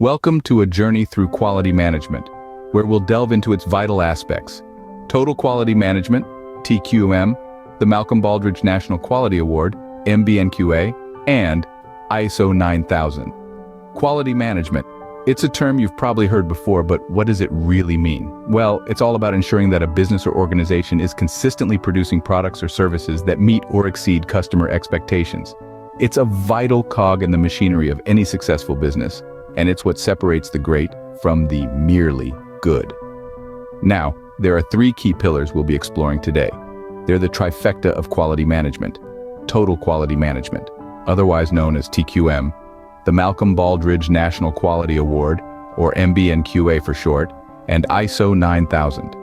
Welcome to a journey through quality management, where we'll delve into its vital aspects. Total Quality Management, TQM, the Malcolm Baldrige National Quality Award, MBNQA, and ISO-9000. Quality management. It's a term you've probably heard before, but what does it really mean? Well, it's all about ensuring that a business or organization is consistently producing products or services that meet or exceed customer expectations. It's a vital cog in the machinery of any successful business, and it's what separates the great from the merely good. Now, there are three key pillars we'll be exploring today. They're the trifecta of quality management: Total Quality Management, otherwise known as TQM, the Malcolm Baldrige National Quality Award, or MBNQA for short, and ISO-9000.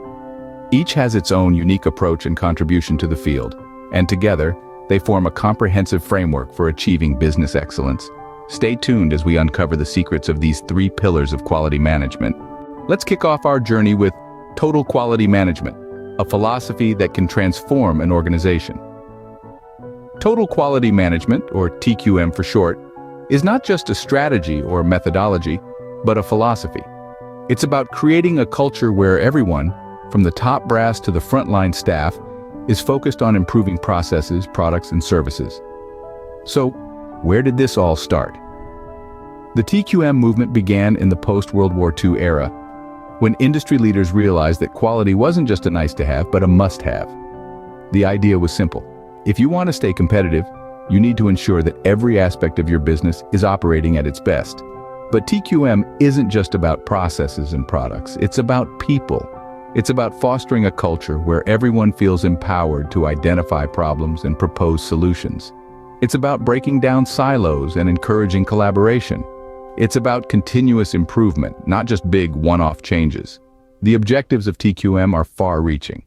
Each has its own unique approach and contribution to the field, and together, they form a comprehensive framework for achieving business excellence. Stay tuned as we uncover the secrets of these three pillars of quality management. Let's kick off our journey with Total Quality Management, a philosophy that can transform an organization. Total Quality Management, or TQM for short, is not just a strategy or methodology, but a philosophy. It's about creating a culture where everyone, from the top brass to the frontline staff, is focused on improving processes, products, and services. So, where did this all start? The TQM movement began in the post-World War II era, when industry leaders realized that quality wasn't just a nice-to-have, but a must-have. The idea was simple. If you want to stay competitive, you need to ensure that every aspect of your business is operating at its best. But TQM isn't just about processes and products, it's about people. It's about fostering a culture where everyone feels empowered to identify problems and propose solutions. It's about breaking down silos and encouraging collaboration. It's about continuous improvement, not just big one-off changes. The objectives of TQM are far-reaching.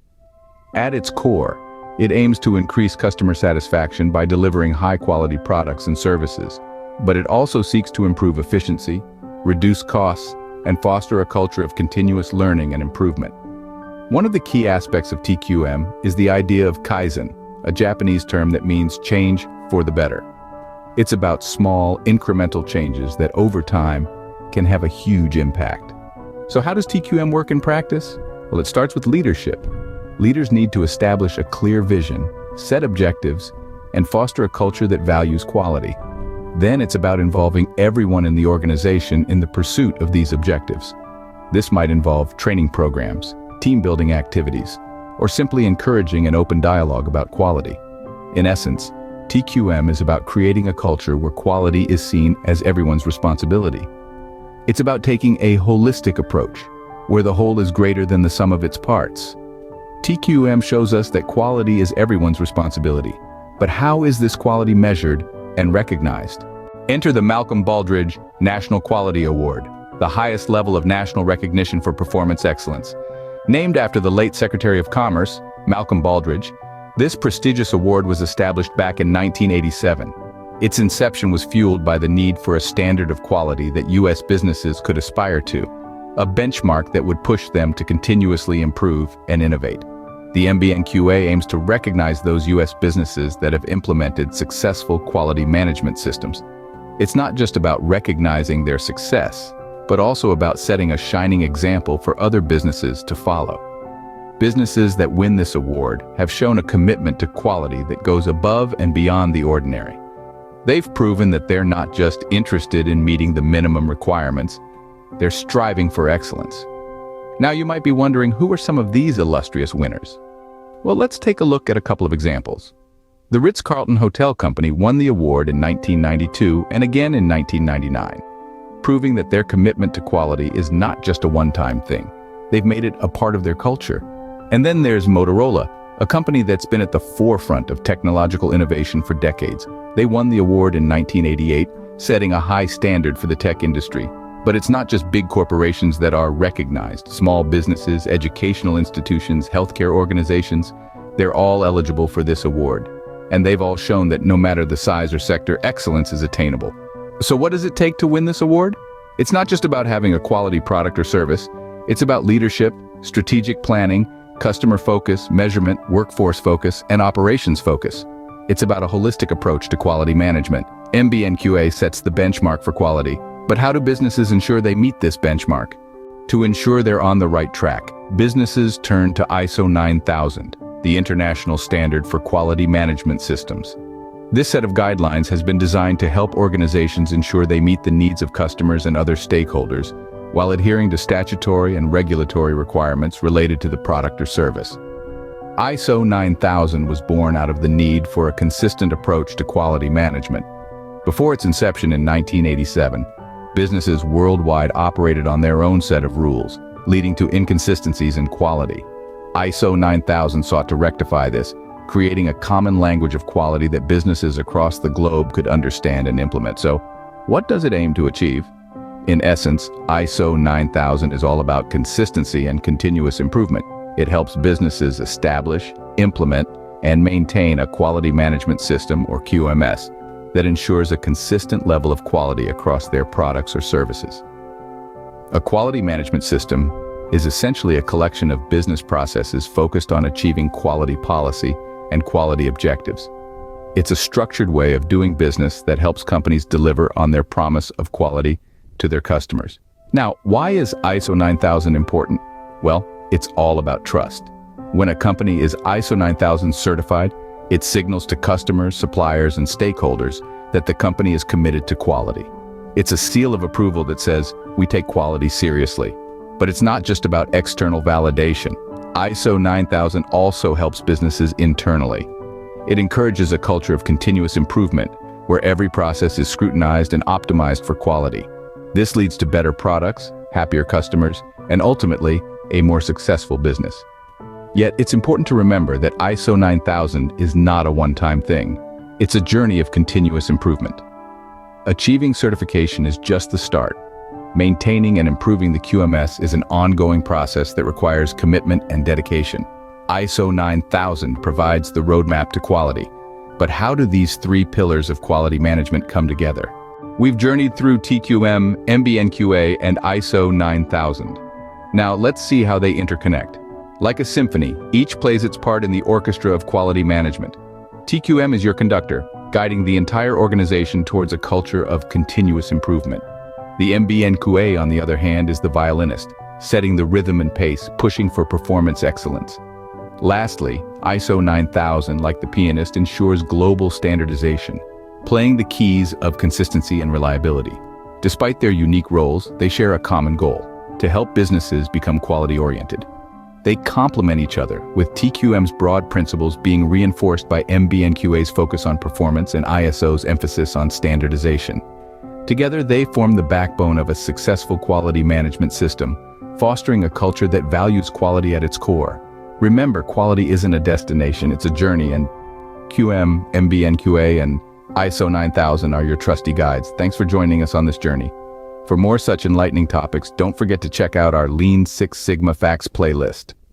At its core, it aims to increase customer satisfaction by delivering high-quality products and services, but it also seeks to improve efficiency, reduce costs, and foster a culture of continuous learning and improvement. One of the key aspects of TQM is the idea of Kaizen, a Japanese term that means change for the better. It's about small, incremental changes that over time can have a huge impact. So how does TQM work in practice? Well, it starts with leadership. Leaders need to establish a clear vision, set objectives, and foster a culture that values quality. Then it's about involving everyone in the organization in the pursuit of these objectives. This might involve training programs, team-building activities, or simply encouraging an open dialogue about quality. In essence, TQM is about creating a culture where quality is seen as everyone's responsibility. It's about taking a holistic approach, where the whole is greater than the sum of its parts. TQM shows us that quality is everyone's responsibility. But how is this quality measured and recognized? Enter the Malcolm Baldrige National Quality Award, the highest level of national recognition for performance excellence. Named after the late Secretary of Commerce, Malcolm Baldrige, this prestigious award was established back in 1987. Its inception was fueled by the need for a standard of quality that U.S. businesses could aspire to, a benchmark that would push them to continuously improve and innovate. The MBNQA aims to recognize those U.S. businesses that have implemented successful quality management systems. It's not just about recognizing their success, but also about setting a shining example for other businesses to follow. Businesses that win this award have shown a commitment to quality that goes above and beyond the ordinary. They've proven that they're not just interested in meeting the minimum requirements, they're striving for excellence. Now you might be wondering, who are some of these illustrious winners? Well, let's take a look at a couple of examples. The Ritz-Carlton Hotel Company won the award in 1992 and again in 1999, proving that their commitment to quality is not just a one-time thing. They've made it a part of their culture. And then there's Motorola, a company that's been at the forefront of technological innovation for decades. They won the award in 1988, setting a high standard for the tech industry. But it's not just big corporations that are recognized. Small businesses, educational institutions, healthcare organizations, they're all eligible for this award. And they've all shown that no matter the size or sector, excellence is attainable. So what does it take to win this award? It's not just about having a quality product or service. It's about leadership, strategic planning, customer focus, measurement, workforce focus, and operations focus. It's about a holistic approach to quality management. MBNQA sets the benchmark for quality, But how do businesses ensure they meet this benchmark? To ensure they're on the right track, businesses turn to ISO 9000, the international standard for quality management systems. This set of guidelines has been designed to help organizations ensure they meet the needs of customers and other stakeholders, while adhering to statutory and regulatory requirements related to the product or service. ISO 9000 was born out of the need for a consistent approach to quality management. Before its inception in 1987, businesses worldwide operated on their own set of rules, leading to inconsistencies in quality. ISO 9000 sought to rectify this, creating a common language of quality that businesses across the globe could understand and implement. So, what does it aim to achieve? In essence, ISO 9000 is all about consistency and continuous improvement. It helps businesses establish, implement, and maintain a quality management system, or QMS, that ensures a consistent level of quality across their products or services. A quality management system is essentially a collection of business processes focused on achieving quality policy and quality objectives. It's a structured way of doing business that helps companies deliver on their promise of quality to their customers. Now, why is ISO 9000 important? Well, it's all about trust. When a company is ISO 9000 certified, it signals to customers, suppliers, and stakeholders that the company is committed to quality. It's a seal of approval that says, we take quality seriously. But it's not just about external validation. ISO 9000 also helps businesses internally. It encourages a culture of continuous improvement, where every process is scrutinized and optimized for quality. This leads to better products, happier customers, and ultimately, a more successful business. Yet, it's important to remember that ISO 9000 is not a one-time thing. It's a journey of continuous improvement. Achieving certification is just the start. Maintaining and improving the QMS is an ongoing process that requires commitment and dedication. ISO 9000 provides the roadmap to quality. But how do these three pillars of quality management come together? We've journeyed through TQM, MBNQA, and ISO 9000. Now let's see how they interconnect. Like a symphony, each plays its part in the orchestra of quality management. TQM is your conductor, guiding the entire organization towards a culture of continuous improvement. The MBNQA, on the other hand, is the violinist, setting the rhythm and pace, pushing for performance excellence. Lastly, ISO 9000, like the pianist, ensures global standardization, playing the keys of consistency and reliability. Despite their unique roles, they share a common goal: to help businesses become quality-oriented. They complement each other, with TQM's broad principles being reinforced by MBNQA's focus on performance and ISO's emphasis on standardization. Together, they form the backbone of a successful quality management system, fostering a culture that values quality at its core. Remember, quality isn't a destination, it's a journey, and QM, MBNQA, and ISO 9000 are your trusty guides. Thanks for joining us on this journey. For more such enlightening topics, don't forget to check out our Lean Six Sigma Facts playlist.